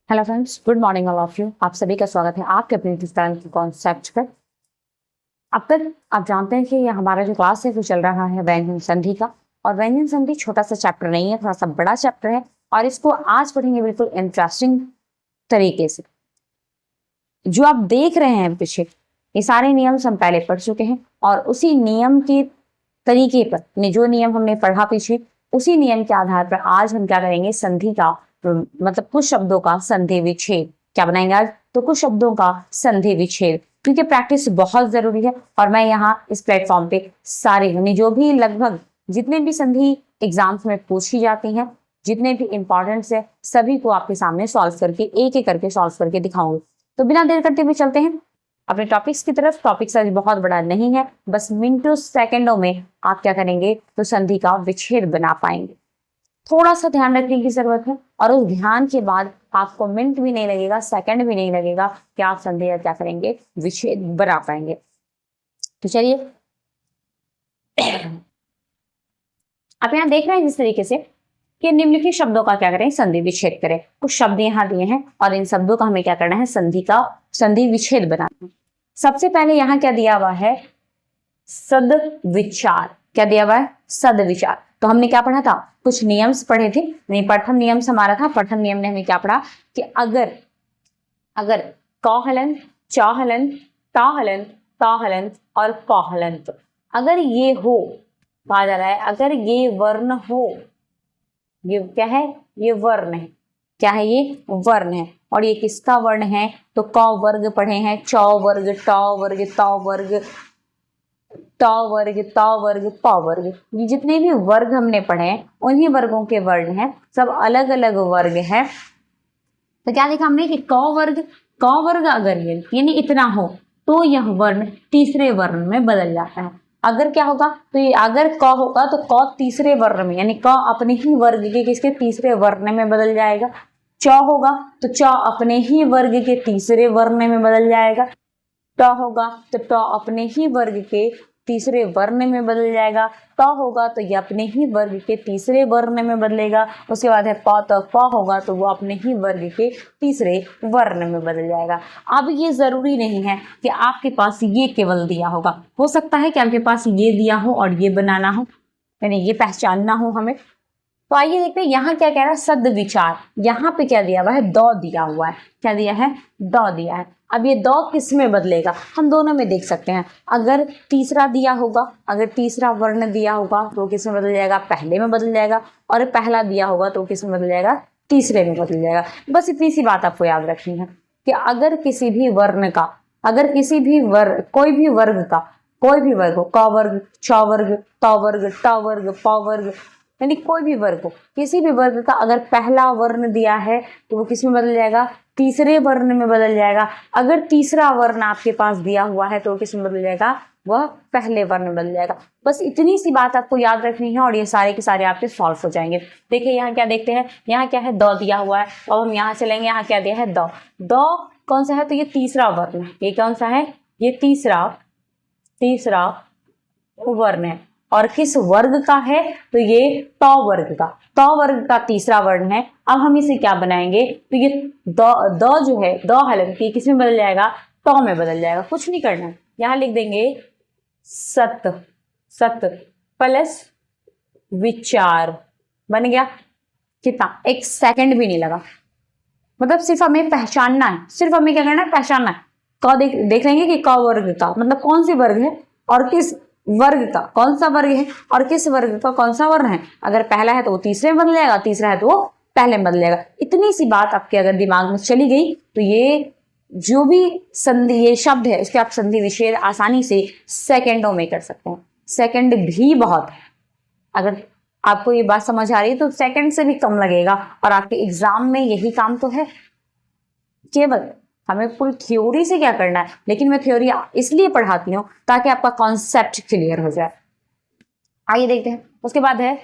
Hello friends, good morning all of you. आप सभी का स्वागत है आपके अपने हिंदुस्तान के कॉन्सेप्ट पर। अब तक आप जानते हैं कि ये हमारा जो क्लास है वो चल रहा है व्यंजन संधि का। और व्यंजन संधि छोटा सा चैप्टर नहीं है, थोड़ा सा बड़ा चैप्टर है और इसको आज पढ़ेंगे बिल्कुल इंटरेस्टिंग तरीके से। जो आप देख रहे हैं पीछे, ये सारे नियम हम पहले पढ़ चुके हैं और उसी नियम के तरीके पर, जो नियम हमने पढ़ा पीछे, उसी नियम के आधार पर आज हम क्या करेंगे, संधि का मतलब कुछ शब्दों का संधि विच्छेद क्या बनाएंगे आज। तो कुछ शब्दों का संधि विच्छेद, क्योंकि प्रैक्टिस बहुत जरूरी है। और मैं यहाँ इस प्लेटफॉर्म पे सारे यानी जो भी लगभग जितने भी संधि एग्जाम्स में पूछी जाती हैं, जितने भी इंपॉर्टेंट है, सभी को आपके सामने सॉल्व करके एक एक करके सॉल्व करके दिखाऊंगी। तो बिना देर करते हुए चलते हैं अपने टॉपिक्स की तरफ। टॉपिक आज बहुत बड़ा नहीं है, बस मिनटों सेकंडों में आप क्या करेंगे तो संधि का विच्छेद बना पाएंगे। थोड़ा सा ध्यान रखने की जरूरत है और उस ध्यान के बाद आपको मिनट भी नहीं लगेगा, सेकंड भी नहीं लगेगा कि आप संधि का क्या करेंगे, विच्छेद बना पाएंगे। तो चलिए, आप यहाँ देख रहे हैं जिस तरीके से कि निम्नलिखित शब्दों का क्या करें, संधि विच्छेद करें। कुछ शब्द यहाँ दिए हैं और इन शब्दों का हमें क्या करना है, संधि विच्छेद बनाना है। सबसे पहले यहाँ क्या दिया हुआ है, सद्विचार। क्या दिया हुआ है, सद्विचार। तो हमने क्या पढ़ा था, कुछ नियम्स पढ़े थे। नहीं, प्रथम नियम हमारा था, प्रथम नियम ने हमें क्या पढ़ा कि अगर कौहलन, चौहलन, ताहलन, ताहलन और पौहलन, अगर ये हो, कहा जा रहा है अगर ये वर्ण हो, ये क्या है, ये वर्ण है। क्या है, ये वर्ण है। और ये किसका वर्ण है, तो क वर्ग पढ़े हैं, चौ वर्ग, टौ वर्ग, तौ वर्ग, टौ वर्ग, तौ वर्ग, पौ वर्ग। ये जितने भी वर्ग हमने पढ़े हैं उन्हीं वर्गों के वर्ण हैं, सब अलग अलग वर्ग हैं। तो क्या देखा हमने कि क वर्ग अगर ये यानी इतना हो तो यह वर्ण तीसरे वर्ण में बदल जाता है। अगर क्या होगा, तो ये अगर क होगा तो क तीसरे वर्ण में, यानी क अपने ही वर्ग के किसके, तीसरे वर्ण में बदल जाएगा। च होगा तो च अपने ही वर्ग के तीसरे वर्ण में बदल जाएगा। ट होगा तो ट अपने ही वर्ग के तीसरे वर्ण में बदल जाएगा। प होगा तो ये अपने ही वर्ग के तीसरे वर्ण में बदलेगा। उसके बाद है प, तो प होगा तो वो अपने ही वर्ग के तीसरे वर्ण में बदल जाएगा। अब ये जरूरी नहीं है कि आपके पास ये केवल दिया होगा, हो सकता है कि आपके पास ये दिया हो और ये बनाना हो, यानी ये पहचानना हो हमें। तो आइए देखते हैं यहाँ क्या कह रहा है, सद्विचार। यहाँ पे क्या दिया हुआ है, दौ दिया हुआ है। क्या दिया है, दौ दिया है। अब ये दौ किस में बदलेगा, हम दोनों में देख सकते हैं। अगर तीसरा दिया होगा, अगर तीसरा वर्ण दिया होगा तो किस में बदल जाएगा, पहले में बदल जाएगा। और पहला दिया होगा तो किस में बदल जाएगा, तीसरे में बदल जाएगा। बस इतनी सी बात आपको याद रखनी है कि अगर किसी भी वर्ण का, अगर किसी भी वर्ग, कोई भी वर्ग का, कोई भी वर्ग हो, क वर्ग, च वर्ग, त वर्ग, ट वर्ग, प वर्ग, यानी कोई भी वर्ग हो, किसी भी वर्ग का अगर पहला वर्ण दिया है तो वो किस में बदल जाएगा, तीसरे वर्ण में बदल जाएगा। अगर तीसरा वर्ण आपके पास दिया हुआ है तो किस में बदल जाएगा, वह पहले वर्ण में बदल जाएगा। बस इतनी सी बात आपको याद रखनी है और ये सारे के सारे आपके सॉल्व हो जाएंगे। देखिए यहाँ क्या देखते हैं, यहाँ क्या है, दौ दिया हुआ है। और हम यहाँ चलेंगे, यहाँ क्या दिया है, दौ। दौ कौन सा है, तो ये तीसरा वर्ण है। ये कौन सा है, ये तीसरा वर्ण है। और किस वर्ग का है, तो ये ट वर्ग का, ट वर्ग का तीसरा वर्ण है। अब हम इसे क्या बनाएंगे, तो ये द जो है, द हलन की किस में बदल जाएगा, ट में बदल जाएगा। कुछ नहीं करना है, यहाँ लिख देंगे सत प्लस विचार, बन गया। कितना, एक सेकंड भी नहीं लगा। मतलब सिर्फ हमें पहचानना है, सिर्फ हमें क्या करना है, पहचानना है। क देख लेंगे कि क वर्ग का मतलब कौन सी वर्ग है और किस वर्ग का कौन सा वर्ग है और किस वर्ग का कौन सा वर्ण है। अगर पहला है तो वो तीसरे में बदल जाएगा, तीसरा है तो वो पहले में बदल जाएगा। इतनी सी बात आपके अगर दिमाग में चली गई तो ये जो भी संधि, ये शब्द है, इसके आप संधि विच्छेद आसानी से सेकेंडों में कर सकते हैं। सेकंड भी बहुत है, अगर आपको ये बात समझ आ रही है तो सेकंड से भी कम लगेगा। और आपके एग्जाम में यही काम तो है, केवल हमें पूरी थ्योरी से क्या करना है। लेकिन मैं थ्योरी इसलिए पढ़ाती हूँ ताकि आपका कॉन्सेप्ट क्लियर हो जाए। आइए देखते हैं, उसके बाद है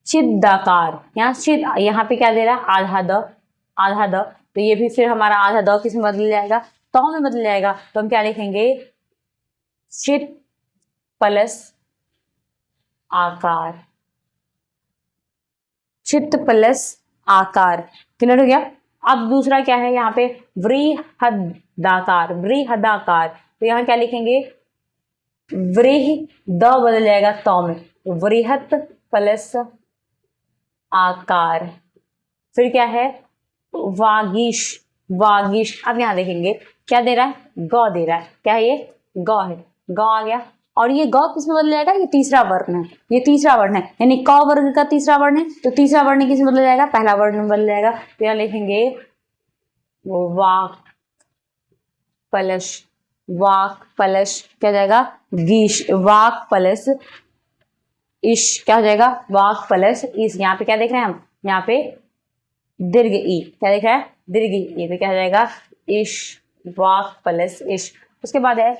चिदाकार। यहाँ पे क्या दे रहा है, आधा द। तो ये भी फिर हमारा आधा द किस में बदल जाएगा, तो में बदल जाएगा। तो हम क्या लिखेंगे, चित प्लस आकार, चित्त प्लस आकार। क्लियर हो गया। अब दूसरा क्या है यहाँ पे, वृहदाकार, वृहदाकार। तो यहाँ क्या लिखेंगे, वृह द बदल जाएगा तौ में, वृहत प्लस आकार। फिर क्या है, वागीश, वागीश। अब यहाँ देखेंगे क्या दे रहा है, गौ दे रहा है। क्या है ये, गौ है, गौ आ गया। और ये गौ किस में बदल जाएगा, ये तीसरा वर्ण है, ये तीसरा वर्ण है, यानी क वर्ग का तीसरा वर्ण है। तो तीसरा वर्ण किस में बदल जाएगा, पहला वर्ण में बदल जाएगा। तो यहाँ लिखेंगे वाक प्लस, वाक प्लस क्या जाएगा, गीश, वाक प्लस इश। क्या हो जाएगा, वाक प्लस इस। यहाँ पे क्या देख रहे हैं हम, यहाँ पे दीर्घ ई, क्या देख रहे हैं, दीर्घ ई। तो क्या हो जाएगा, इश, वाक प्लस इश। उसके बाद है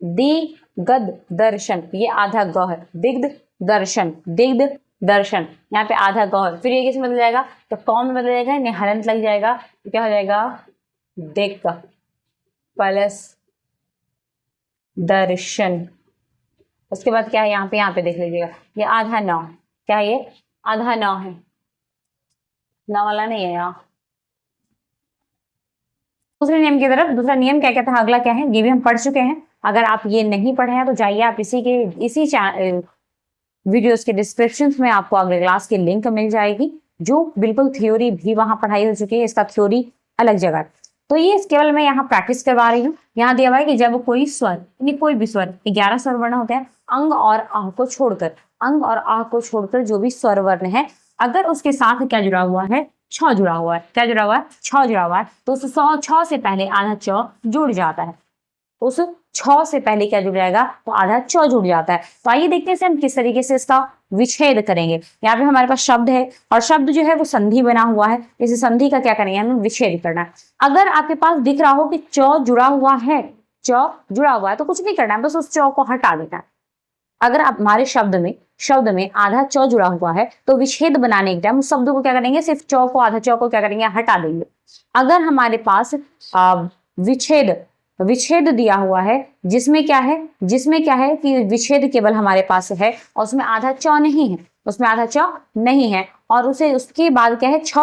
दिग्गद दर्शन, ये आधा गौ है, दिग्ध दर्शन, दिग्ध दर्शन। यहाँ पे आधा गौ है। फिर ये किस में बदल जाएगा, तो कौन में बदल जाएगा, यानी हलंत लग जाएगा। तो क्या हो जाएगा, दिक् प्लस दर्शन। उसके बाद क्या है, यहाँ पे देख लीजिएगा, ये आधा नौ। क्या है ये, आधा नौ है, नौ वाला नहीं है यहाँ। दूसरे नियम की तरफ, दूसरा नियम क्या कहता है, अगला क्या है, ये भी हम पढ़ चुके हैं। अगर आप ये नहीं पढ़े हैं तो जाइए आप इसी वीडियोस के डिस्क्रिप्शन में आपको अगले क्लास की लिंक मिल जाएगी, जो बिल्कुल थ्योरी भी वहां पढ़ाई हो चुकी है, इसका थ्योरी अलग जगह। तो ये केवल मैं यहाँ प्रैक्टिस करवा रही हूँ। यहाँ दिया हुआ है कि जब कोई स्वर, यानी कोई भी स्वर, 11 स्वर वर्ण होते हैं, अंग और आह को छोड़कर, अंग और आह को छोड़कर जो भी स्वर वर्ण है, अगर उसके साथ क्या जुड़ा हुआ है, छ जुड़ा हुआ है। क्या जुड़ा हुआ है, छ जुड़ा हुआ है। तो उस छ से पहले आधा च जुड़ जाता है, उस छ से पहले क्या जुड़ जाएगा, तो आधा च जुड़ जाता है। तो आइए देखते हैं हम किस तरीके से इसका विच्छेद करेंगे। यहाँ पे हमारे पास शब्द है, और शब्द जो है वो संधि बना हुआ है। इस संधि का क्या करेंगे, हमें विच्छेद करना है। अगर आपके पास दिख रहा हो कि च जुड़ा हुआ है, च जुड़ा हुआ है, तो कुछ नहीं करना है, बस उस च को हटा देना है। अगर आप हमारे शब्द में आधा च जुड़ा हुआ है, तो विच्छेद बनाने के टाइम उस शब्द को क्या करेंगे, सिर्फ च को, आधा च को क्या करेंगे, हटा देंगे। अगर हमारे पास विच्छेद दिया हुआ है, जिसमें क्या है कि विच्छेद केवल हमारे पास है और उसमें आधा च नहीं है, उसमें आधा च नहीं है, और उसके बाद क्या है, छ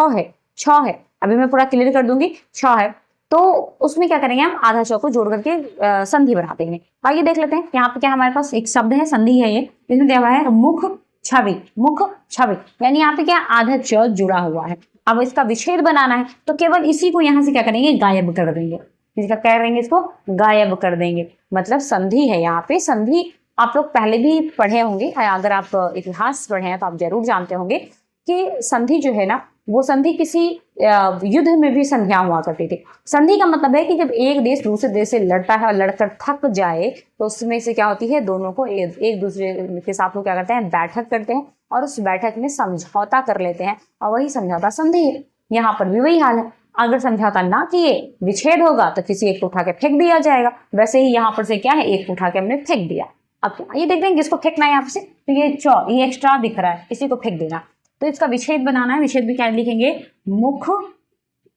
है। अभी मैं पूरा क्लियर कर दूंगी, छ है। तो उसमें क्या करेंगे, हम आधा च को जोड़ करके संधि बना देंगे। आइए देख लेते हैं। यहाँ पे क्या हमारे पास एक शब्द है, संधि है ये, इसमें दिया हुआ है मुख छवि, मुख छवि, यानी यहाँ पे क्या, आधा च जुड़ा हुआ है। अब इसका विच्छेद बनाना है, तो केवल इसी को यहाँ से क्या करेंगे, गायब कर देंगे। इसका क्या करेंगे, इसको गायब कर देंगे। मतलब संधि है, यहाँ पे संधि आप लोग पहले भी पढ़े होंगे, अगर आप इतिहास पढ़े हैं तो आप जरूर जानते होंगे कि संधि जो है ना, वो संधि किसी युद्ध में भी संधियां हुआ करती थी। संधि का मतलब है कि जब एक देश दूसरे देश से लड़ता है और लड़कर थक जाए, तो उसमें से क्या होती है, दोनों को एक दूसरे के साथ वो क्या करते हैं, बैठक करते हैं, और उस बैठक में समझौता कर लेते हैं, और वही समझौता संधि है। यहाँ पर भी वही हाल है। अगर समझौता ना किए, विच्छेद होगा, तो किसी एक को उठा के फेंक दिया जाएगा। वैसे ही यहाँ पर से क्या है, एक को उठा के हमने फेंक दिया। अब ये देख रहे हैं किसको फेंकना है, यहाँ से, तो ये एक्स्ट्रा दिख रहा है, इसी को फेंक देना। तो इसका विच्छेद बनाना है। विच्छेद भी क्या लिखेंगे, मुख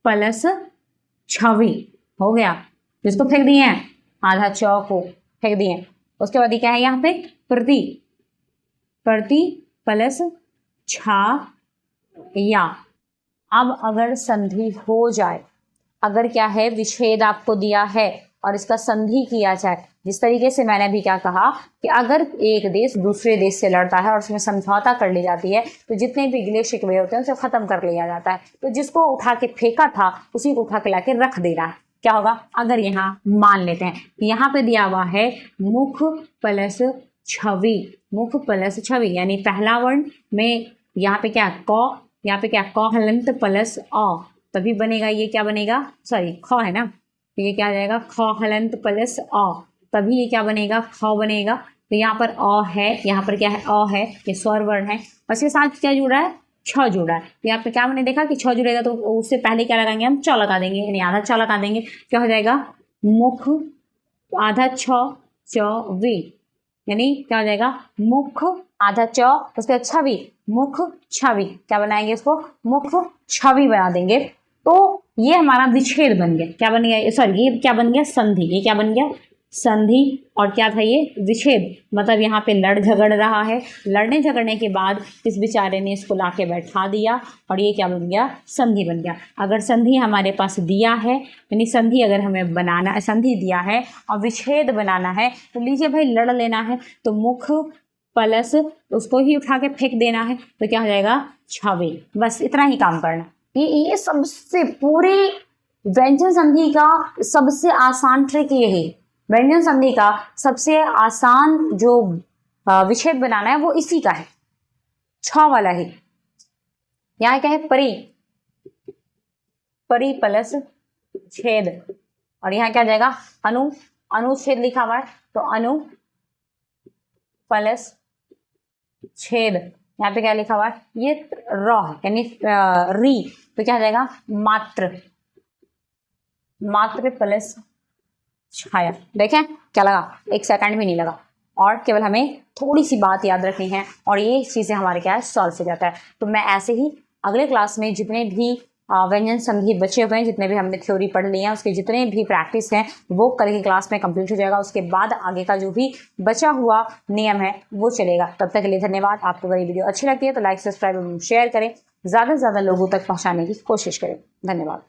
प्लस छवि, हो गया। जिसको फेंक दिए हैं, आधा च को फेंक दिए। उसके बाद क्या है, यहाँ पे प्रति प्लस छा या। अब अगर संधि हो जाए, अगर क्या है, विच्छेद आपको दिया है और इसका संधि किया जाए, जिस तरीके से मैंने अभी क्या कहा कि अगर एक देश दूसरे देश से लड़ता है और उसमें समझौता कर ली जाती है, तो जितने भी गिले शिकवे होते हैं उसे खत्म कर लिया जाता है। तो जिसको उठा के फेंका था, उसी को उठा के लाके रख देना है। क्या होगा, अगर यहाँ मान लेते हैं, यहाँ पे दिया हुआ है मुख प्लस छवि, मुख प्लस छवि, यानी पहला वर्ण में यहाँ पे क्या, क, यहाँ पे क्या, क हलंत प्लस अ, तभी बनेगा ये क्या बनेगा, सॉरी ख है ना, तो ये क्या आ जाएगा, ख हलंत प्लस अ, तभी ये क्या बनेगा, ख बनेगा। तो यहाँ पर अ है, यहाँ पर क्या है, अ है, ये स्वर वर्ण है, और इसके साथ क्या जुड़ा है, छ जुड़ा है। तो यहाँ पे क्या मैंने देखा कि छ जुड़ेगा, तो उससे पहले क्या लगाएंगे, हम च लगा देंगे, यानी आधा च लगा देंगे। क्या हो जाएगा, मुख आधा छ वी, यानी क्या हो जाएगा, मुख आधा च, उसके बाद छवि, मुख छवि, क्या बनाएंगे इसको, मुख छवि बना देंगे। तो ये हमारा विच्छेद बन गया। क्या बन गया, सॉरी ये क्या बन गया, संधि। ये क्या बन गया, संधि और क्या था ये, विच्छेद। मतलब यहाँ पे लड़ झगड़ रहा है, लड़ने झगड़ने के बाद इस बेचारे ने इसको लाके बैठा दिया और ये क्या बन गया, संधि बन गया। अगर संधि हमारे पास दिया है, यानी संधि अगर हमें बनाना, संधि दिया है और विच्छेद बनाना है, तो लीजिए भाई लड़ लेना है, तो मुख प्लस उसको ही उठा के फेंक देना है, तो क्या हो जाएगा, छवे। बस इतना ही काम करना। ये सबसे पूरी व्यंजन संधि का सबसे आसान ट्रिक ये है। व्यंजन संधि का सबसे आसान जो विच्छेद बनाना है वो इसी का है, छ वाला है। यहाँ क्या है, परी, परी प्लस छेद, और यहाँ क्या जाएगा, अनु, अनुच्छेद लिखा हुआ है, तो अनु प्लस छेद। यहाँ पे क्या लिखा हुआ है, ये र यानी री, तो क्या हो जाएगा, मात्र, मात्र प्लस छाया। देखें क्या लगा, 1 सेकंड भी नहीं लगा, और केवल हमें थोड़ी सी बात याद रखनी है और ये चीज़ें हमारे क्या है, सॉल्व हो जाता है। तो मैं ऐसे ही अगले क्लास में जितने भी व्यंजन संधि बचे हुए हैं, जितने भी हमने थ्योरी पढ़ ली है, उसके जितने भी प्रैक्टिस हैं वो कल की क्लास में कंप्लीट हो जाएगा। उसके बाद आगे का जो भी बचा हुआ नियम है वो चलेगा। तब तक के लिए धन्यवाद। आपको अगर ये वीडियो अच्छी लगती है तो लाइक, सब्सक्राइब, शेयर करें, ज़्यादा से ज़्यादा लोगों तक पहुँचाने की कोशिश करें। धन्यवाद।